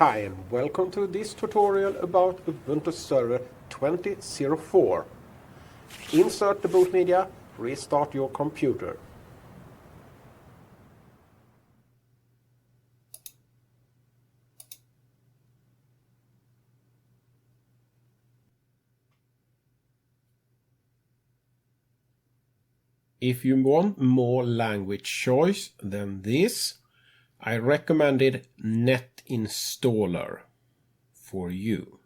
Hi and welcome to this tutorial about Ubuntu Server 2004. Insert the boot media, restart your computer. If you want more language choice than this, I recommended Net Installer for you.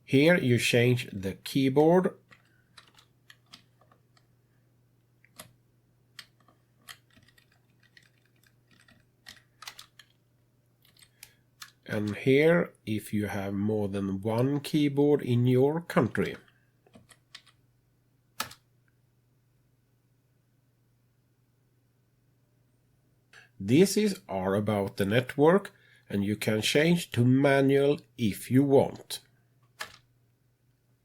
Here you change the keyboard and here if you have more than one keyboard in your country. This is all about the network, and you can change to manual if you want.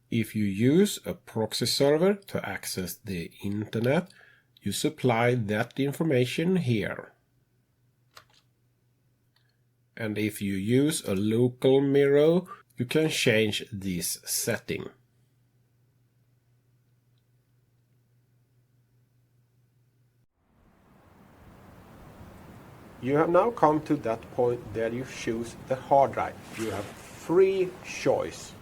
If you use a proxy server to access the internet, you supply that information here. And if you use a local mirror, you can change this setting. You have now come to that point that you choose the hard drive. You have three choices.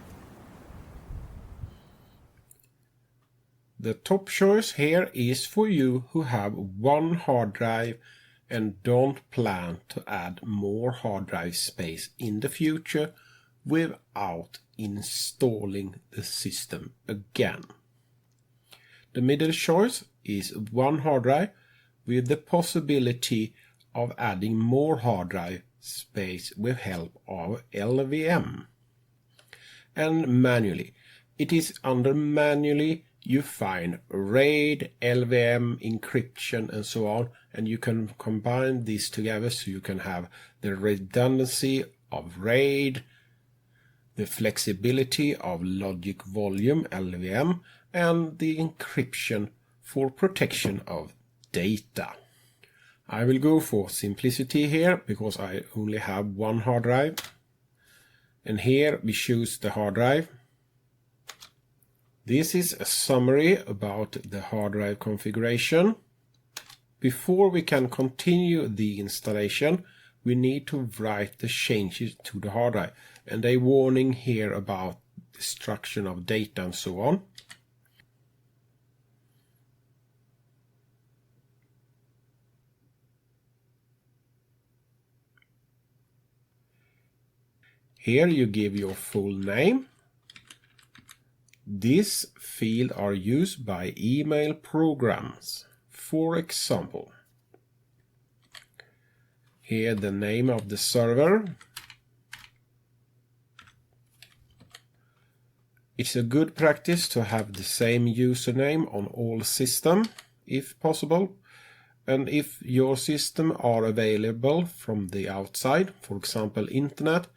The top choice here is for you who have one hard drive and don't plan to add more hard drive space in the future without installing the system again. The middle choice is one hard drive with the possibility of adding more hard drive space with help of LVM. And manually. It is under manually you find RAID, LVM, encryption and so on, and you can combine these together so you can have the redundancy of RAID, the flexibility of logic volume, LVM, and the encryption for protection of data. I will go for simplicity here because I only have one hard drive. And here we choose the hard drive. This is a summary about the hard drive configuration. Before we can continue the installation, we need to write the changes to the hard drive. And a warning here about destruction of data and so on. Here you give your full name. This field are used by email programs. For example, here the name of the server. It's a good practice to have the same username on all systems, if possible. And if your system are available from the outside, for example internet,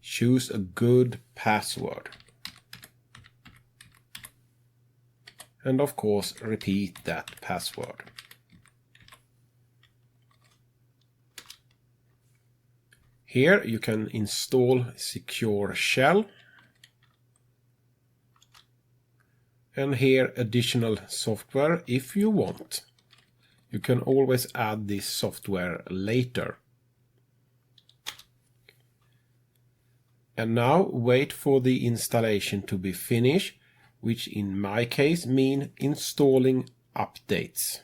choose a good password. And of course repeat that password. Here you can install secure shell. And here additional software if you want. You can always add this software later. And now wait for the installation to be finished, which in my case mean installing updates.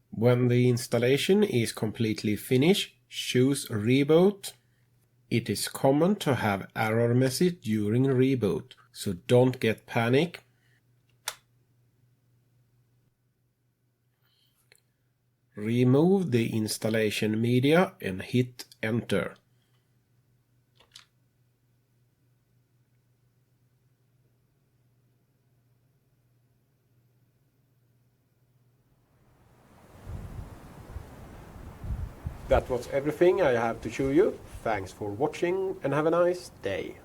When the installation is completely finished, choose Reboot. It is common to have error message during reboot, so don't get panic. Remove the installation media and hit enter. That was everything I have to show you. Thanks for watching and have a nice day.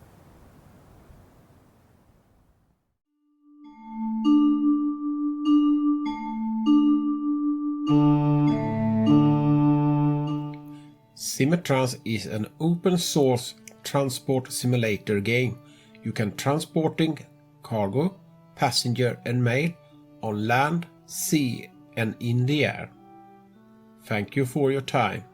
Simmertrans is an open source transport simulator game. You can transporting cargo, passenger and mail on land, sea and in the air. Thank you for your time.